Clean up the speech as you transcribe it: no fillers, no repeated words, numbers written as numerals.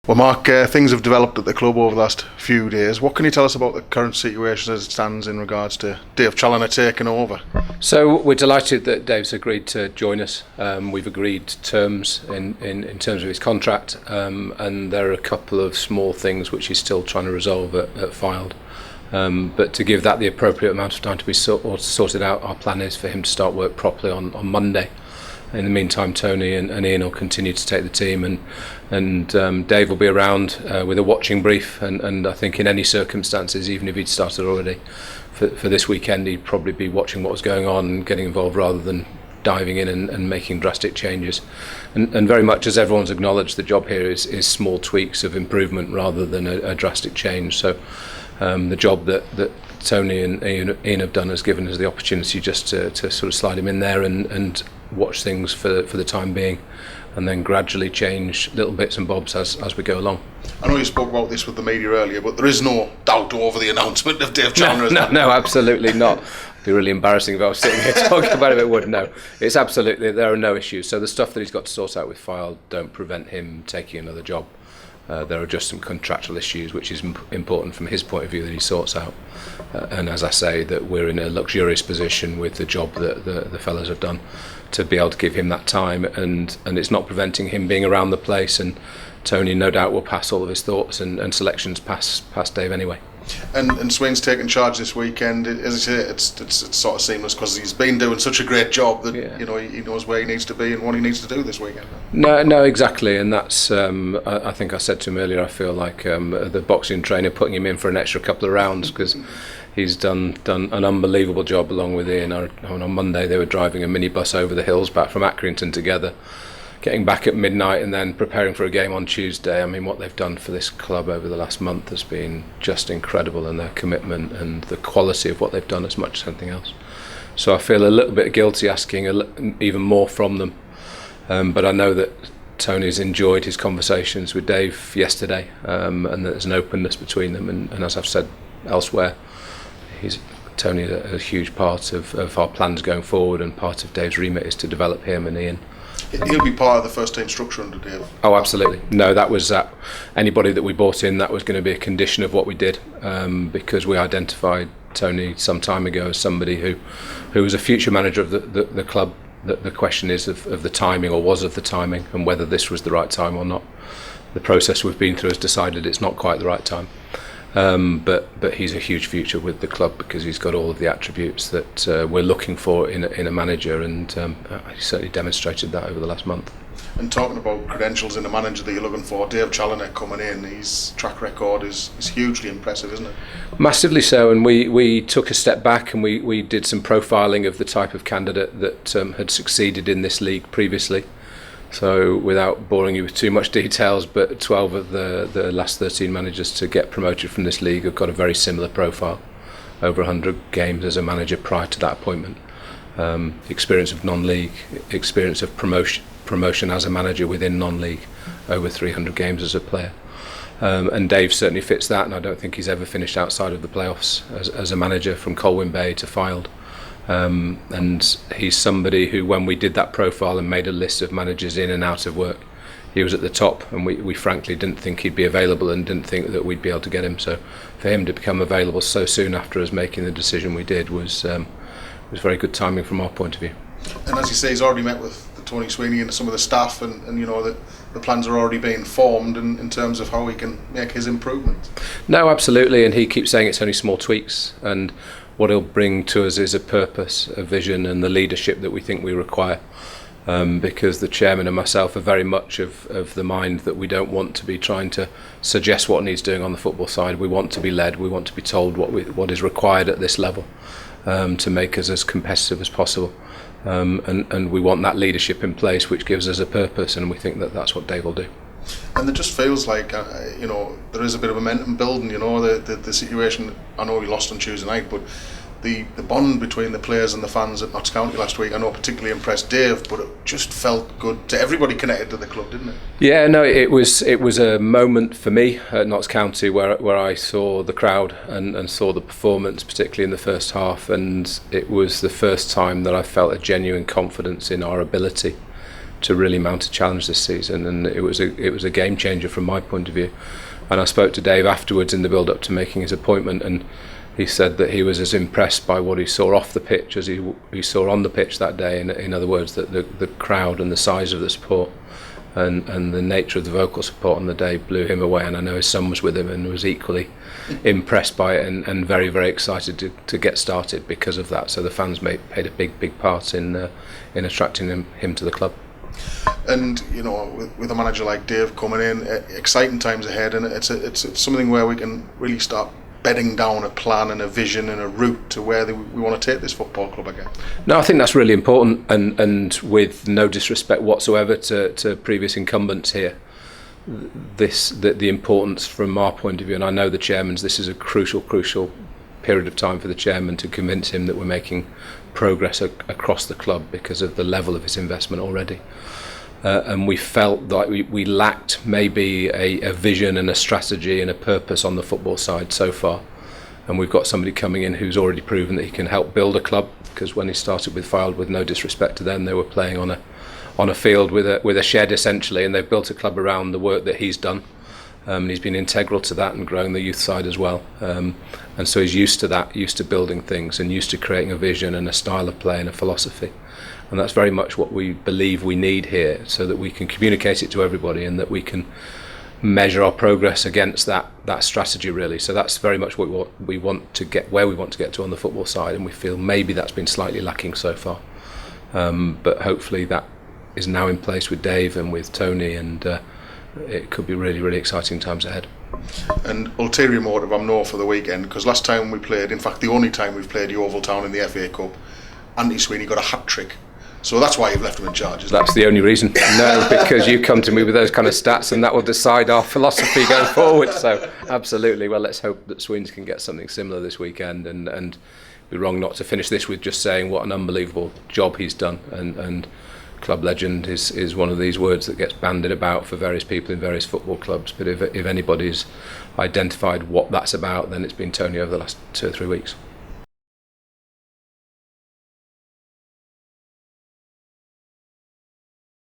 Well, Mark, things have developed at the club over the last few days. What can you tell us about the current situation as it stands in regards to Dave Challinor taking over? So we're delighted that Dave's agreed to join us. We've agreed terms in terms of his contract, and there are a couple of small things which he's still trying to resolve at Fylde. But to give that the appropriate amount of time to be sorted out, our plan is for him to start work properly on Monday. In the meantime, Tony and Ian will continue to take the team, and Dave will be around with a watching brief. And I think in any circumstances, even if he'd started already for this weekend, he'd probably be watching what was going on and getting involved rather than diving in and making drastic changes. And very much as everyone's acknowledged, the job here is small tweaks of improvement rather than a drastic change. So the job that Tony and Ian have done has given us the opportunity just to sort of slide him in there and watch things for the time being, and then gradually change little bits and bobs as we go along. I know you spoke about this with the media earlier, but there is no doubt over the announcement of Dave Challinor. No, absolutely not. It'd be really embarrassing if I was sitting here talking about it. It would. No, it's absolutely, there are no issues. So the stuff that he's got to sort out with Fylde don't prevent him taking another job. There are just some contractual issues which is important from his point of view that he sorts out, and as I say, that we're in a luxurious position with the job that the fellas have done to be able to give him that time, and it's not preventing him being around the place. And Tony no doubt will pass all of his thoughts and selections past Dave anyway. And Swain's taking charge this weekend. As I say, it's sort of seamless because he's been doing such a great job that he knows where he needs to be and what he needs to do this weekend. No, exactly, and that's I think I said to him earlier. I feel like the boxing trainer putting him in for an extra couple of rounds because he's done an unbelievable job along with Ian. On Monday they were driving a minibus over the hills back from Accrington together, getting back at midnight and then preparing for a game on Tuesday. I mean, what they've done for this club over the last month has been just incredible, and their commitment and the quality of what they've done as much as anything else. So I feel a little bit guilty asking even more from them, but I know that Tony's enjoyed his conversations with Dave yesterday, and there's an openness between them, and as I've said elsewhere, Tony is a huge part of our plans going forward, and part of Dave's remit is to develop him and Ian. He'll be part of the first team structure under Dave. Oh, absolutely. No, that was anybody that we brought in, that was going to be a condition of what we did, because we identified Tony some time ago as somebody who was a future manager of the club. The question is of the timing, or was of the timing, and whether this was the right time or not. The process we've been through has decided it's not quite the right time. But he's a huge future with the club because he's got all of the attributes that we're looking for in a manager, and he certainly demonstrated that over the last month. And talking about credentials in a manager that you're looking for, Dave Challinor coming in, his track record is hugely impressive, isn't it? Massively so, and we took a step back and we did some profiling of the type of candidate that had succeeded in this league previously. So without boring you with too much details, but 12 of the last 13 managers to get promoted from this league have got a very similar profile. Over 100 games as a manager prior to that appointment. Experience of non-league, experience of promotion as a manager within non-league, over 300 games as a player. And Dave certainly fits that, and I don't think he's ever finished outside of the playoffs as a manager from Colwyn Bay to Fylde. And he's somebody who, when we did that profile and made a list of managers in and out of work, he was at the top, and we frankly didn't think he'd be available and didn't think that we'd be able to get him. So for him to become available so soon after us making the decision we did was very good timing from our point of view. And as you say, he's already met with Tony Sweeney and some of the staff, and you know that the plans are already being formed in terms of how he can make his improvements. No, absolutely, and he keeps saying it's only small tweaks, and what he'll bring to us is a purpose, a vision, and the leadership that we think we require. Because the chairman and myself are very much of the mind that we don't want to be trying to suggest what needs doing on the football side. We want to be led, we want to be told what is required at this level to make us as competitive as possible. And we want that leadership in place, which gives us a purpose, and we think that that's what Dave will do. And it just feels like there is a bit of momentum building. The situation. I know we lost on Tuesday night, but the bond between the players and the fans at Notts County last week, I know particularly impressed Dave, but it just felt good to everybody connected to the club, didn't it? Yeah, no, it was a moment for me at Notts County where I saw the crowd and saw the performance, particularly in the first half, and it was the first time that I felt a genuine confidence in our ability really mount a challenge this season, and it was a game changer from my point of view. And I spoke to Dave afterwards in the build up to making his appointment, and he said that he was as impressed by what he saw off the pitch as he saw on the pitch that day. In other words, that the crowd and the size of the support and the nature of the vocal support on the day blew him away. And I know his son was with him and was equally impressed by it, and very, very excited to get started because of that. So the fans played a big part in attracting him to the club. And you know, with a manager like Dave coming in, exciting times ahead, and it's something where we can really start bedding down a plan and a vision and a route to where we want to take this football club again. No, I think that's really important, and with no disrespect whatsoever to previous incumbents here, the importance from our point of view, and I know the chairman's, this is a crucial period of time for the chairman to convince him that we're making progress across the club because of the level of his investment already. And we felt that we lacked maybe a vision and a strategy and a purpose on the football side so far. And we've got somebody coming in who's already proven that he can help build a club, because when he started with Fylde, with no disrespect to them, they were playing on a field with a shed essentially, and they've built a club around the work that he's done. And he's been integral to that and growing the youth side as well. And so he's used to that, used to building things and used to creating a vision and a style of play and a philosophy. And that's very much what we believe we need here, so that we can communicate it to everybody and that we can measure our progress against that strategy really. So that's very much what we want to get, where we want to get to on the football side, and we feel maybe that's been slightly lacking so far. But hopefully that is now in place with Dave and with Tony, and it could be really exciting times ahead. And ulterior motive, I'm no for the weekend, because last time we played, in fact the only time we've played Yeovil Town in the FA Cup, Andy Sweeney got a hat-trick. So that's why you've left him in charge, isn't it? That's the only reason. No, because you come to me with those kind of stats and that will decide our philosophy going forward. So absolutely. Well, let's hope that Sweeney can get something similar this weekend, and be wrong not to finish this with just saying what an unbelievable job he's done. And club legend is one of these words that gets bandied about for various people in various football clubs. But if anybody's identified what that's about, then it's been Tony over the last 2 or 3 weeks.